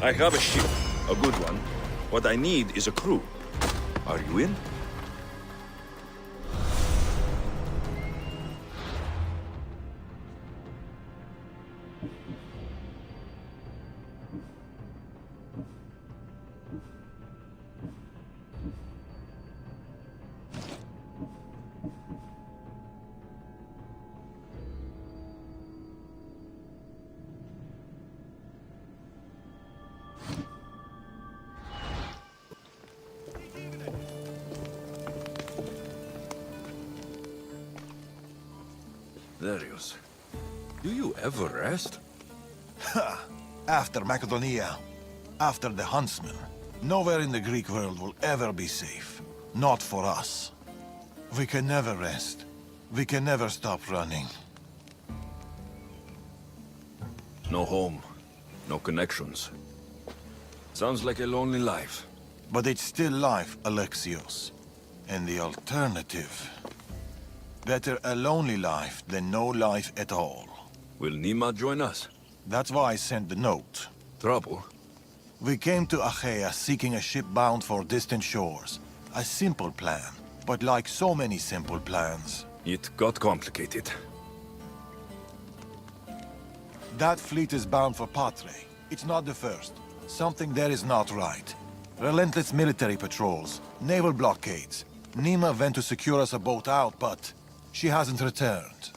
I have a ship, a good one. What I need is a crew. Are you in? Darius, do you ever rest? After Macedonia, after the Huntsman, nowhere in the Greek world will ever be safe. Not for us. We can never rest. We can never stop running. No home, no connections. Sounds like a lonely life. But it's still life, Alexios. And the alternative... Better a lonely life than no life at all. Will Nima join us? That's why I sent the note. Trouble? We came to Achaea seeking a ship bound for distant shores. A simple plan, but like so many simple plans. It got complicated. That fleet is bound for Patre. It's not the first. Something there is not right. Relentless military patrols, naval blockades. Nima went to secure us a boat out, but she hasn't returned.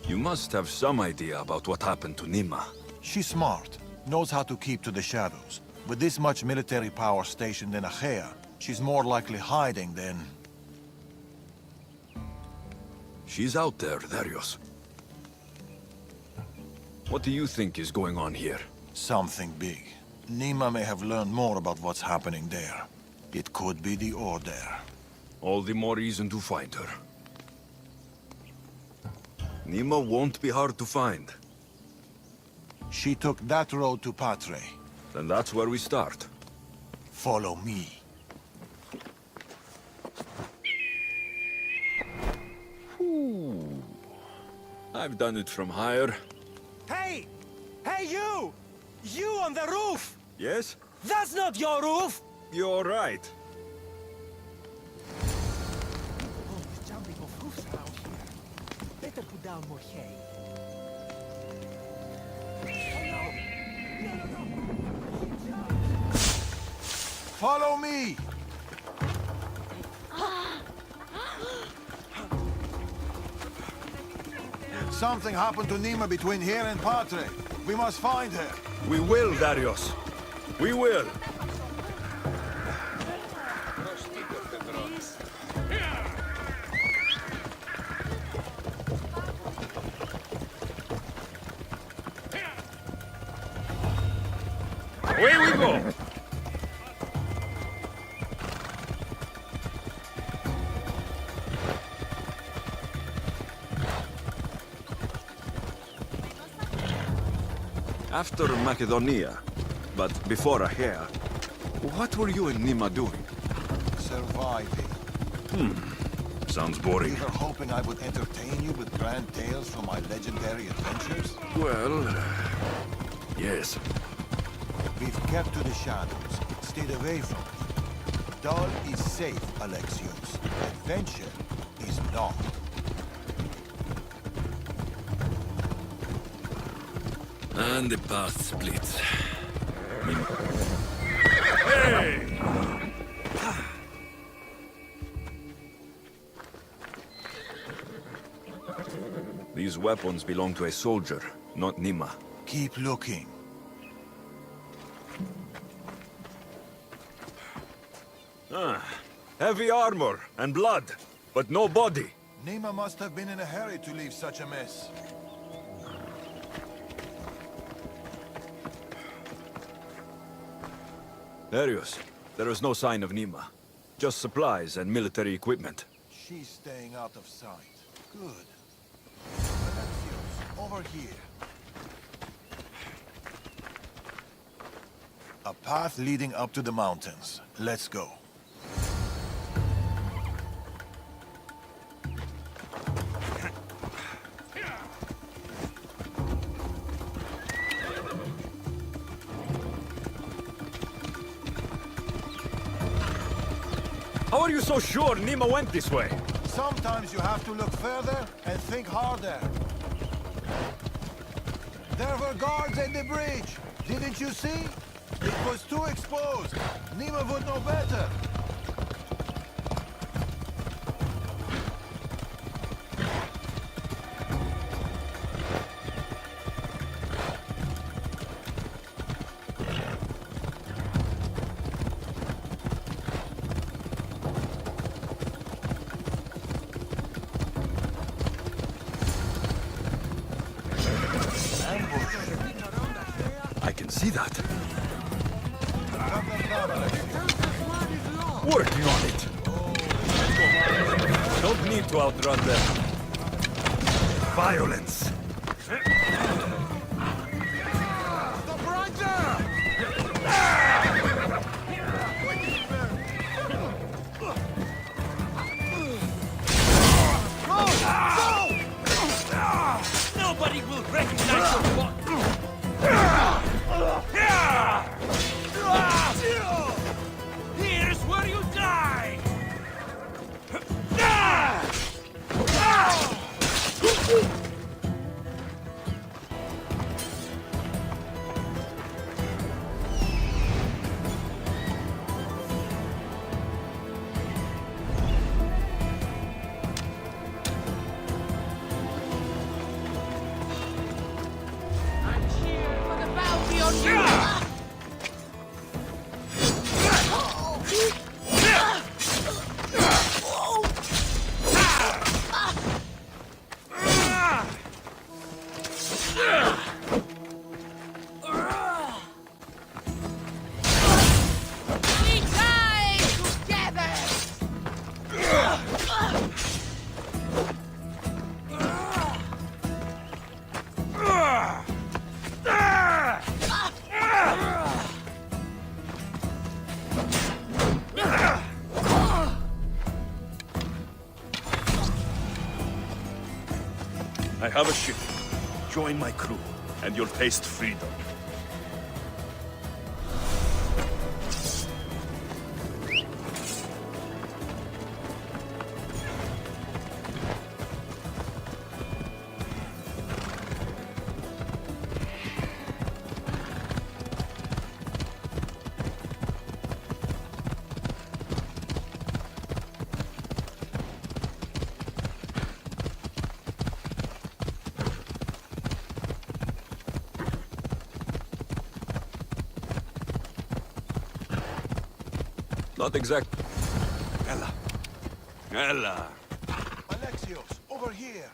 You must have some idea about what happened to Nima. She's smart, knows how to keep to the shadows. With this much military power stationed in Achaea, she's more likely hiding than... She's out there, Darius. What do you think is going on here? Something big. Nima may have learned more about what's happening there. It could be the Order. All the more reason to find her. Nima won't be hard to find. She took that road to Patre. Then that's where we start. Follow me. Ooh. I've done it from higher. Hey! Hey, you! You on the roof! Yes? That's not your roof! You're right. Oh, there's jumping off roofs around here. Better put down more hay. Follow me! Something happened to Nima between here and Patre. We must find her. We will, Darius. We will. Go! After Macedonia, but before here, what were you and Nima doing? Surviving. Sounds boring. You were hoping I would entertain you with grand tales from my legendary adventures? Well, yes. We've kept to the shadows, stayed away from it. Dull is safe, Alexios. Adventure is not. And the path splits. Hey! These weapons belong to a soldier, not Nima. Keep looking. Heavy armor and blood, but no body. Nima must have been in a hurry to leave such a mess. Darius, there is no sign of Nima. Just supplies and military equipment. She's staying out of sight. Good. Alexios, over here. A path leading up to the mountains. Let's go. How are you so sure Nima went this way? Sometimes you have to look further and think harder. There were guards at the bridge. Didn't you see? It was too exposed. Nima would know better. I can see that. Come down, Alexios. Working on it. Don't need to outrun them. Violence. Nobody will recognize your what? Here's where you die! I have a ship. Join my crew, and you'll taste freedom. Not exact. Ella. Ella. Alexios, over here.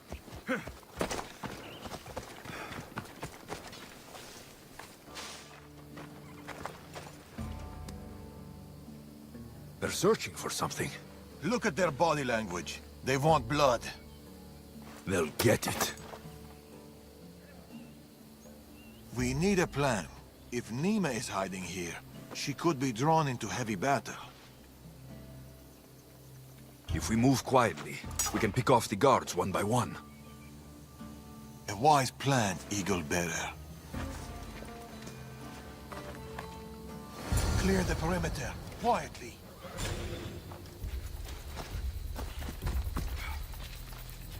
searching for something. Look at their body language. They want blood. They'll get it. We need a plan. If Nima is hiding here, she could be drawn into heavy battle. If we move quietly, we can pick off the guards one by one. A wise plan, Eagle Bearer. Clear the perimeter, quietly.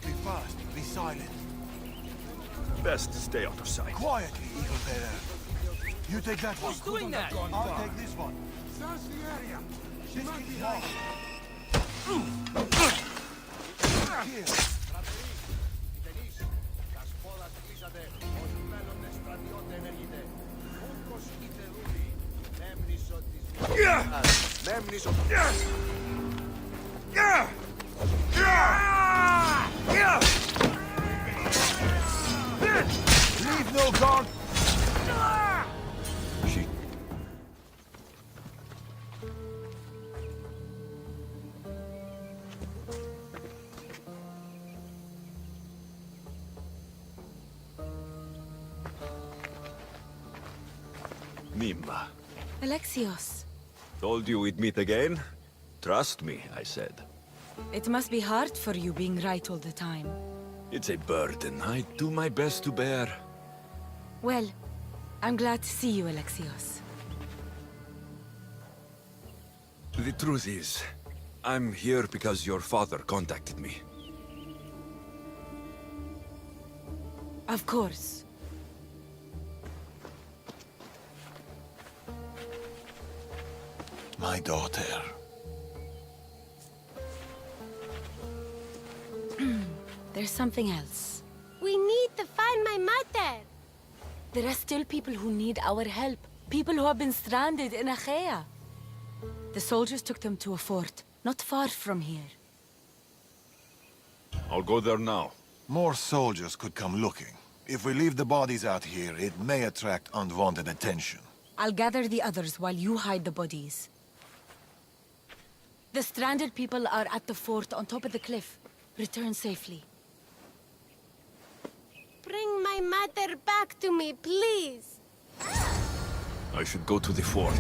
Be fast, be silent. Best stay out of sight. Quietly, Eagle Bearer. You take that one. Who's doing that? I'll take this one. Search the area. She This might is be mine. hiding. Here. Leave no guard. She... Nima. Alexios, Told you we'd meet again? Trust me, I said. it must be hard for you being right all the time. It's a burden I do my best to bear. Well, I'm glad to see you, Alexios. The truth is, I'm here because your father contacted me. Of course. My daughter. There's something else. We need to find my mother. There are still people who need our help. People who have been stranded in Achaea. The soldiers took them to a fort, not far from here. I'll go there now. More soldiers could come looking. If we leave the bodies out here, it may attract unwanted attention. I'll gather the others while you hide the bodies. The stranded people are at the fort on top of the cliff. Return safely. Bring my mother back to me, please. I should go to the fort.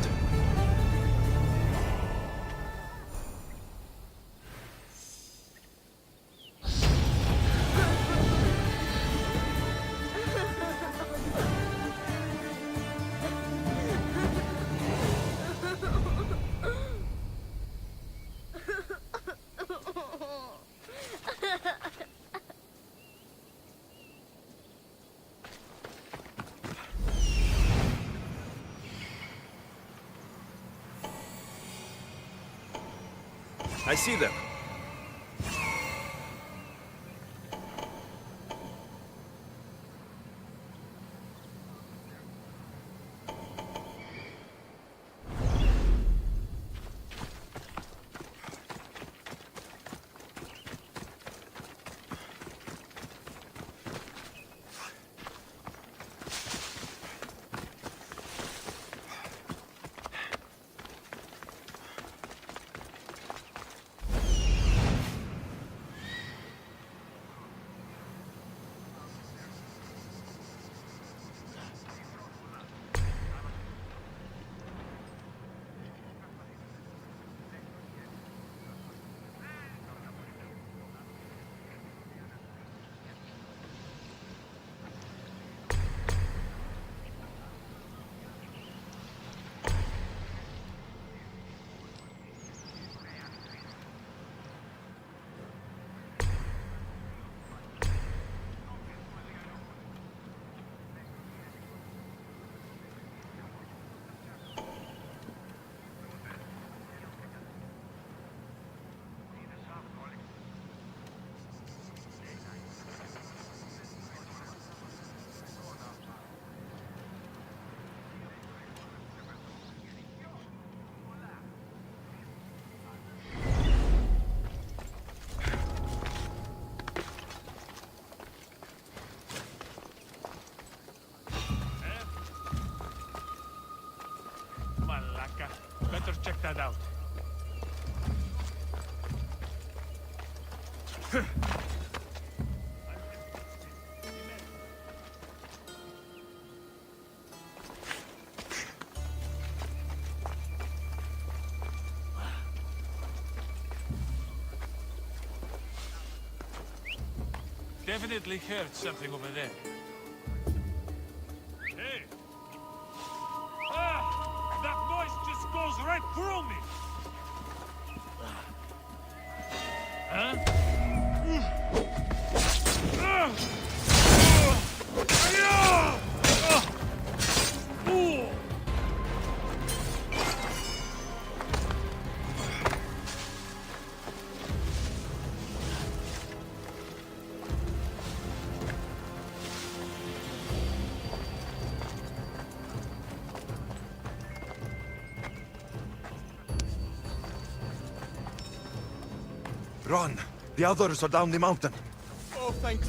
I see them. Malaka. Better check that out. Definitely heard something over there. Hey! Ah! That noise just goes right through me! Huh? Run! The others are down the mountain. Oh, thanks.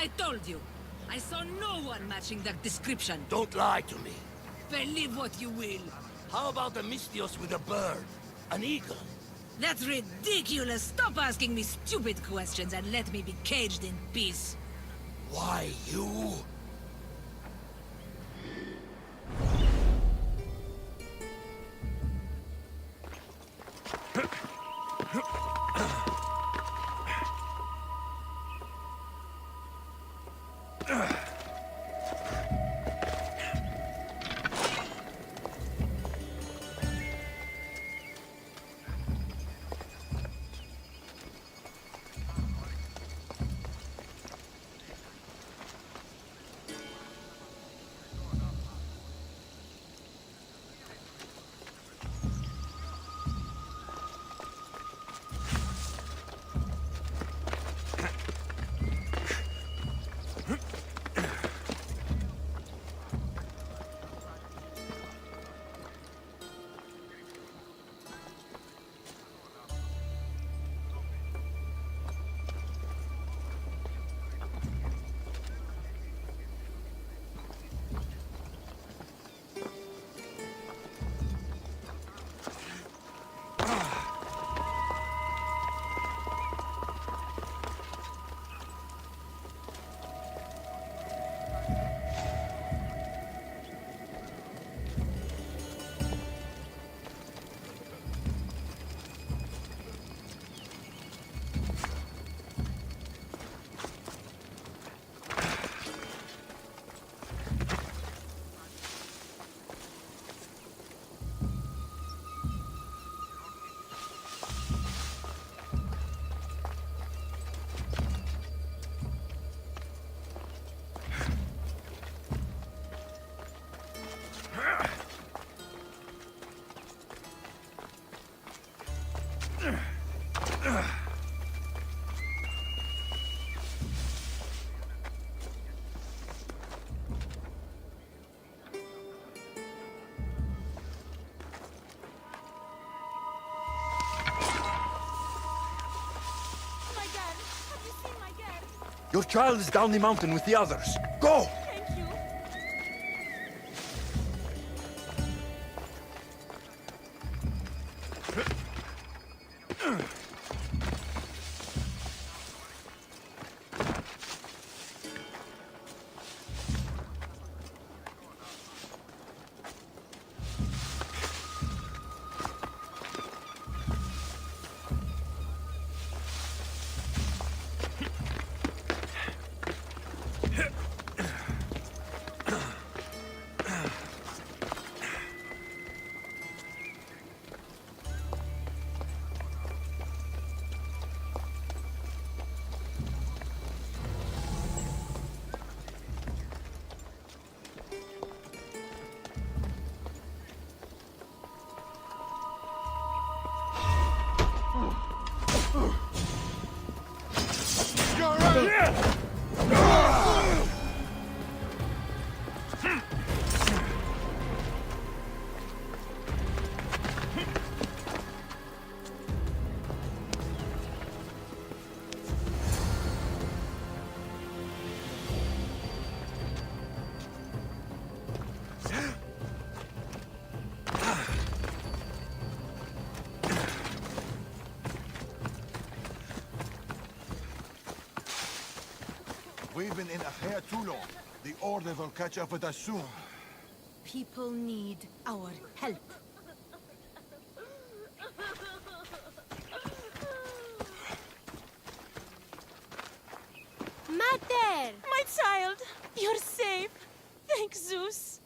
I told you. I saw no one matching that description. Don't lie to me. Believe what you will. How about a Mystios with a bird? An eagle? That's ridiculous. Stop asking me stupid questions and let me be caged in peace. Why, you? Your child is down the mountain with the others. Go! We've been in Achaia too long. The Order will catch up with us soon. People need our help. Mater! My child, you're safe. Thank Zeus.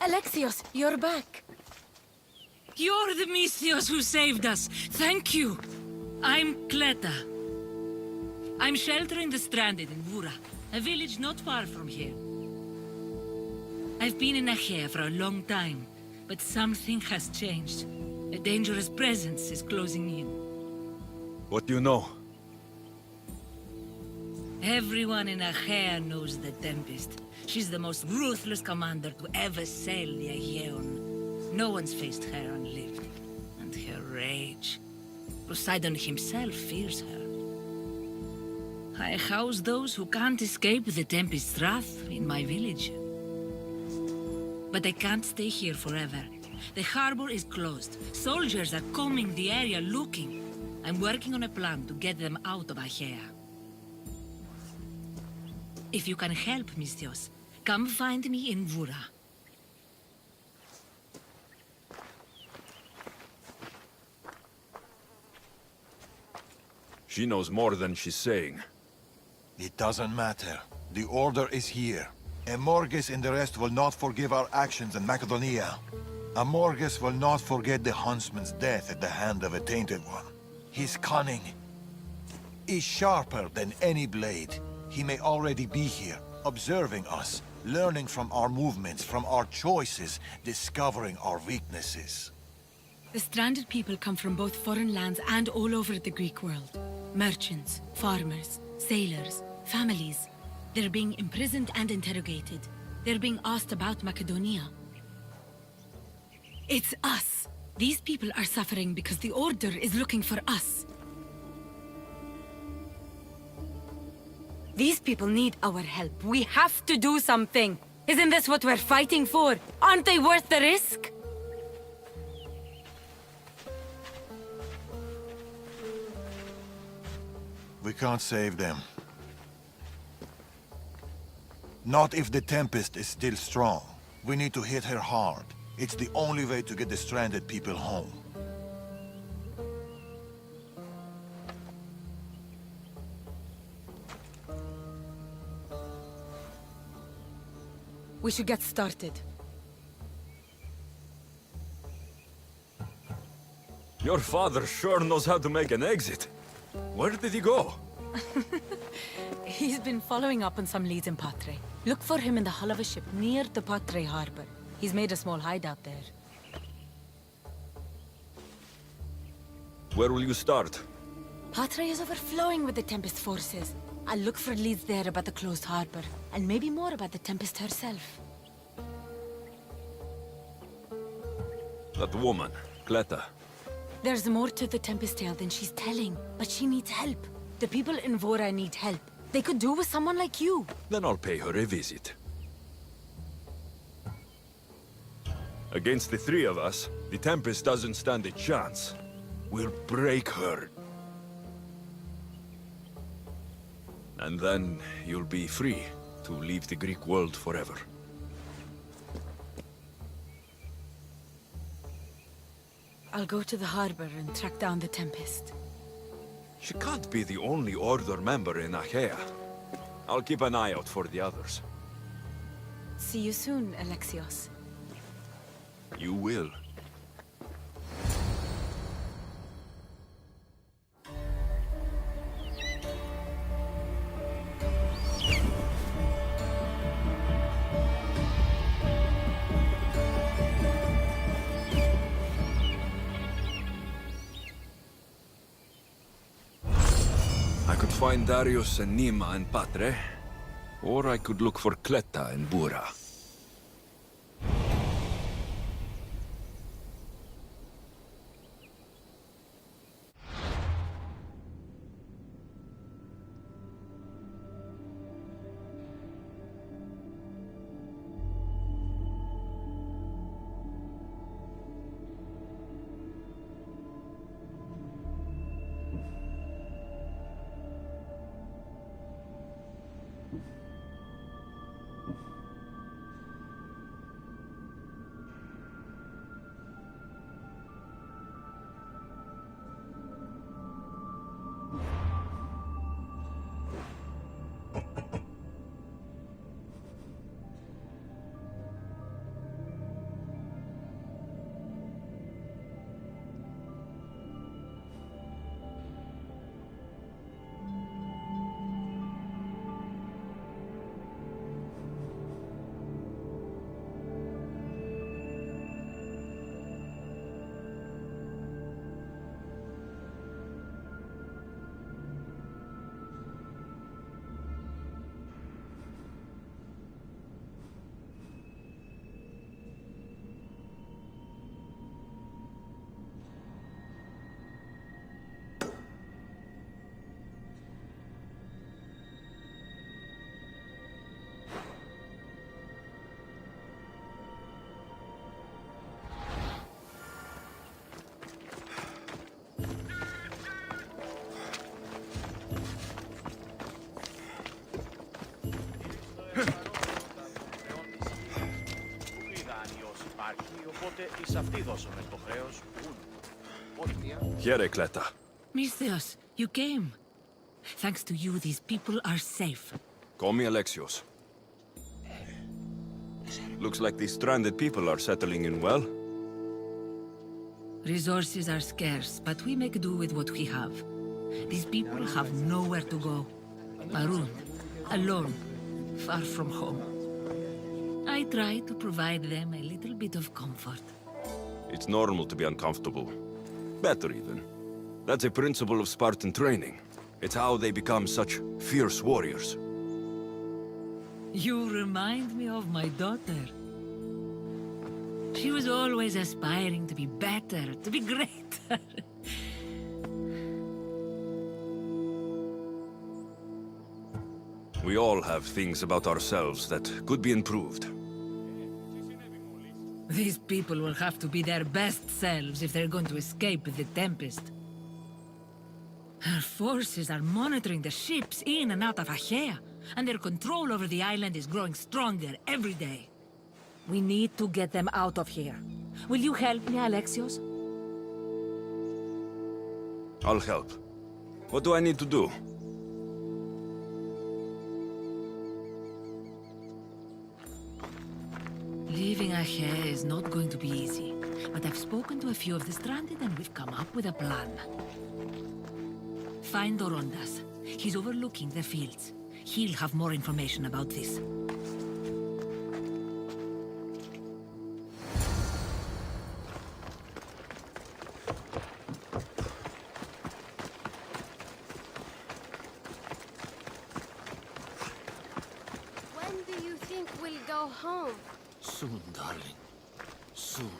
Alexios, you're back. You're the Misthios who saved us. Thank you. I'm Kleta. I'm sheltering the stranded in Vura, a village not far from here. I've been in Achaia for a long time, but something has changed. A dangerous presence is closing in. What do you know? Everyone in Achaia knows the Tempest. She's the most ruthless commander to ever sail the Aegean. No one's faced her unlived. And her rage. Poseidon himself fears her. I house those who can't escape the Tempest's wrath in my village. But I can't stay here forever. The harbor is closed. Soldiers are combing the area looking. I'm working on a plan to get them out of Achaia. If you can help, Misthios, come find me in Vura. She knows more than she's saying. It doesn't matter. The Order is here. Amorges and the rest will not forgive our actions in Macedonia. Amorges will not forget the huntsman's death at the hand of a tainted one. His cunning is sharper than any blade. He may already be here, observing us, learning from our movements, from our choices, discovering our weaknesses. The stranded people come from both foreign lands and all over the Greek world. Merchants, farmers, sailors, families. They're being imprisoned and interrogated. They're being asked about Macedonia. It's us. These people are suffering because the Order is looking for us. These people need our help. We have to do something. Isn't this what we're fighting for? Aren't they worth the risk? We can't save them. Not if the Tempest is still strong. We need to hit her hard. It's the only way to get the stranded people home. We should get started. Your father sure knows how to make an exit. Where did he go? He's been following up on some leads in Patre. Look for him in the hull of a ship near the Patre harbor. He's made a small hideout there. Where will you start? Patre is overflowing with the Tempest forces. I'll look for leads there about the closed harbor, and maybe more about the Tempest herself. That woman, Kleta. There's more to the Tempest tale than she's telling, but she needs help. The people in Vora need help. They could do with someone like you. Then I'll pay her a visit. Against the three of us, the Tempest doesn't stand a chance. We'll break her. And then you'll be free to leave the Greek world forever. I'll go to the harbor and track down the Tempest. She can't be the only Order member in Achaea. I'll keep an eye out for the others. See you soon, Alexios. You will. I could find Darius and Nima and Patre, or I could look for Cleta and Bura. Here, Cleta. Misthios, you came. Thanks to you, these people are safe. Call me Alexios. Looks like these stranded people are settling in well. Resources are scarce, but we make do with what we have. These people have nowhere to go. Marooned, alone, far from home. I try to provide them a little bit of comfort. It's normal to be uncomfortable. Better even. That's a principle of Spartan training. It's how they become such fierce warriors. You remind me of my daughter. She was always aspiring to be better, to be greater. We all have things about ourselves that could be improved. These people will have to be their best selves if they're going to escape the Tempest. Our forces are monitoring the ships in and out of Achaea, and their control over the island is growing stronger every day. We need to get them out of here. Will you help me, Alexios? I'll help. What do I need to do? Leaving Achaea is not going to be easy, but I've spoken to a few of the stranded and we've come up with a plan. Find Orondas. He's overlooking the fields. He'll have more information about this. When do you think we'll go home? Soon, darling. Soon.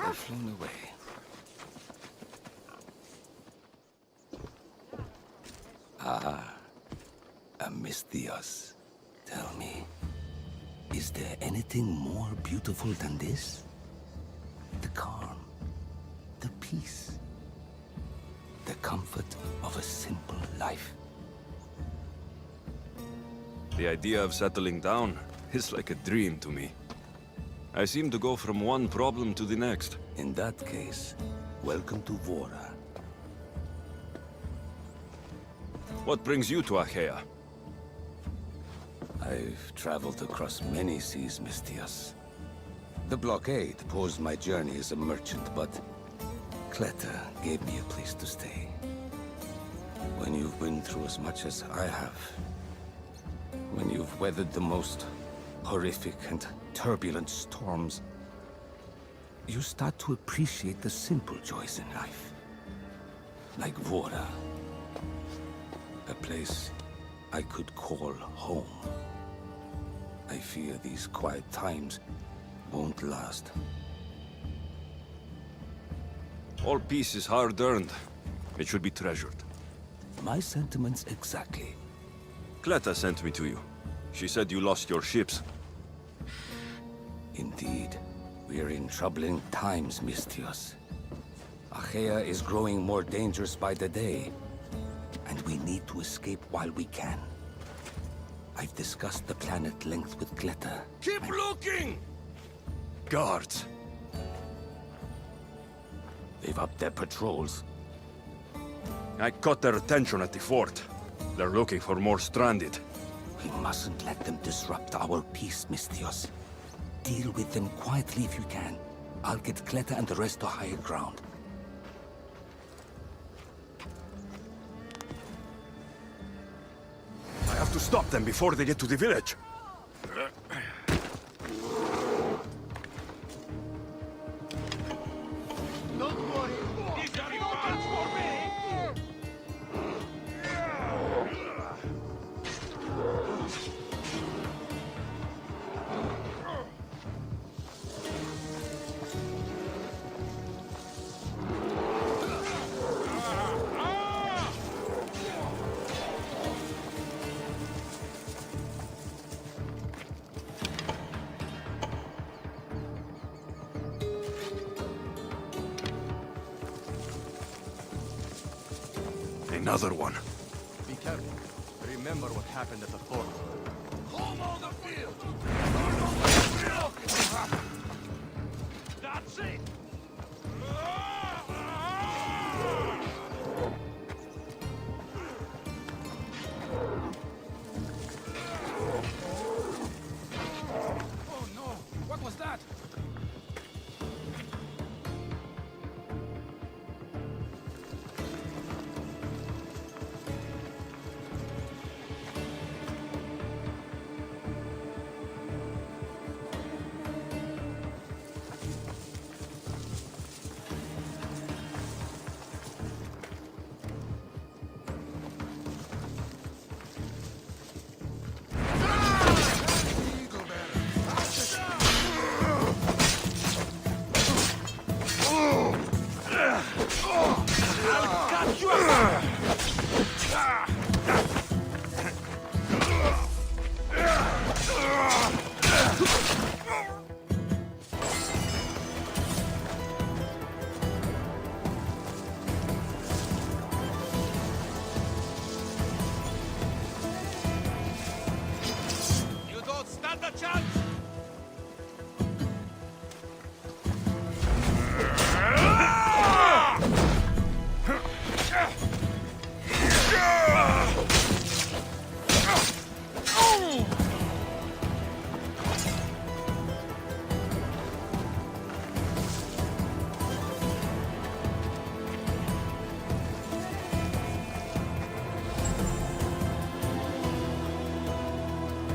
They've flown away. Amisthios, tell me, is there anything more beautiful than this? The calm, the peace, the comfort of a simple life. The idea of settling down is like a dream to me. I seem to go from one problem to the next. In that case, welcome to Vora. What brings you to Achaea? I've traveled across many seas, Misthios. The blockade paused my journey as a merchant, but Cleta gave me a place to stay. When you've been through as much as I have, when you've weathered the most horrific and turbulent storms, you start to appreciate the simple joys in life. Like Vora, a place I could call home. I fear these quiet times won't last. All peace is hard-earned. It should be treasured. My sentiments exactly. Cleta sent me to you. She said you lost your ships. Indeed, we're in troubling times, Misthios. Achaea is growing more dangerous by the day, and we need to escape while we can. I've discussed the plan at length with Cleta. Keep looking! Guards. They've upped their patrols. I caught their attention at the fort. They're looking for more stranded. We mustn't let them disrupt our peace, Misthios. Deal with them quietly if you can. I'll get Cleta and the rest to higher ground. I have to stop them before they get to the village. Don't worry. These are rewards for me. Another one. Be careful. Remember what happened at the fort. Home on the field! That's it! Oh no! What was that? You don't stand a chance!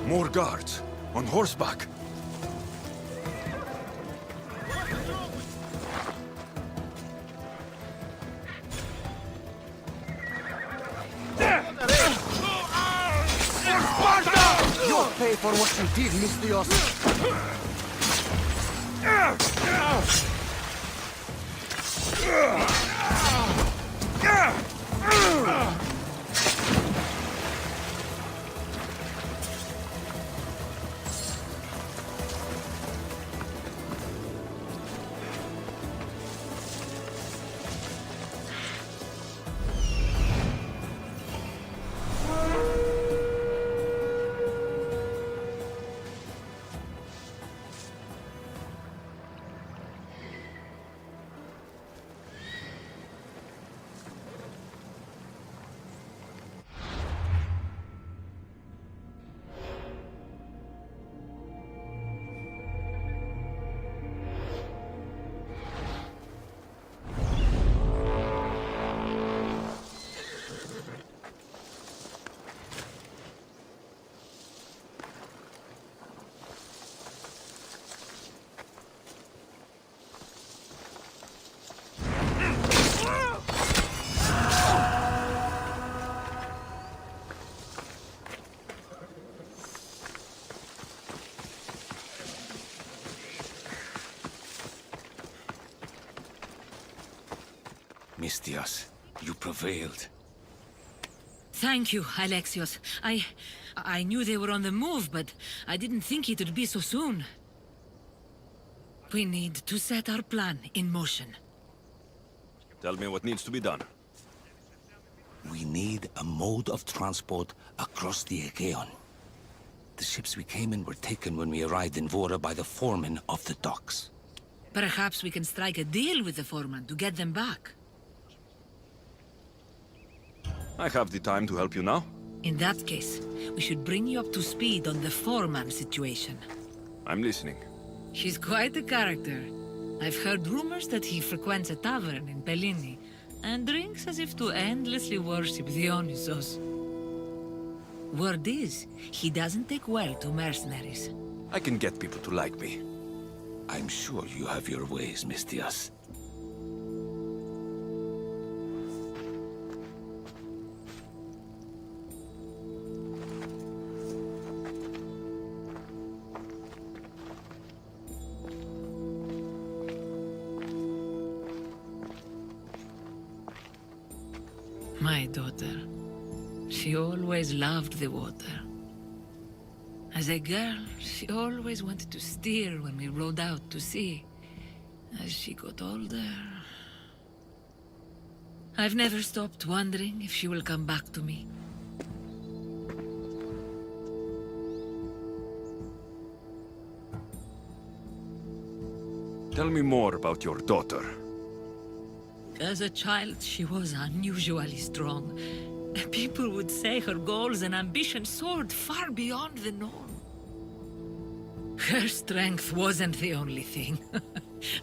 More guards. On horseback. You'll pay for what you did, Misthios. Mistios, you prevailed. Thank you, Alexios. I knew they were on the move, but I didn't think it would be so soon. We need to set our plan in motion. Tell me what needs to be done. We need a mode of transport across the Aegean. The ships we came in were taken when we arrived in Vora by the foreman of the docks. Perhaps we can strike a deal with the foreman to get them back. I have the time to help you now. In that case, we should bring you up to speed on the foreman situation. I'm listening. She's quite a character. I've heard rumors that he frequents a tavern in Pellini and drinks as if to endlessly worship Dionysos. Word is, he doesn't take well to mercenaries. I can get people to like me. I'm sure you have your ways, Mistios. My daughter. She always loved the water. As a girl, she always wanted to steer when we rowed out to sea. As she got older, I've never stopped wondering if she will come back to me. Tell me more about your daughter. As a child, she was unusually strong. People would say her goals and ambitions soared far beyond the norm. Her strength wasn't the only thing.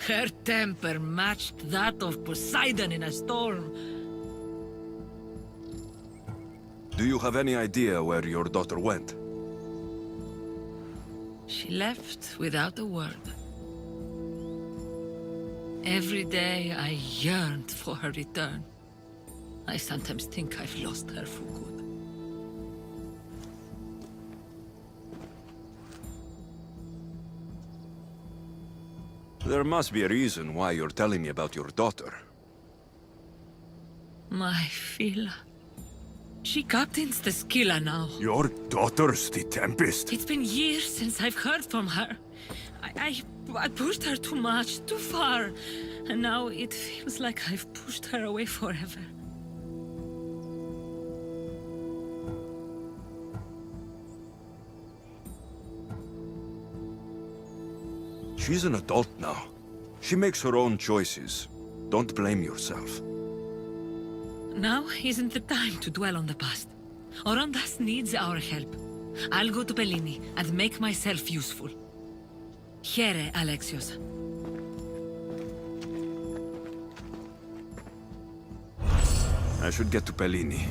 Her temper matched that of Poseidon in a storm. Do you have any idea where your daughter went? She left without a word. Every day I yearned for her return. I sometimes think I've lost her for good. There must be a reason why you're telling me about your daughter. My Fila. She captains the Skilla now. Your daughter's the Tempest? It's been years since I've heard from her. I pushed her too much, too far. And now it feels like I've pushed her away forever. She's an adult now. She makes her own choices. Don't blame yourself. Now isn't the time to dwell on the past. Orondas needs our help. I'll go to Pellini and make myself useful. Here, Alexios. I should get to Pellini.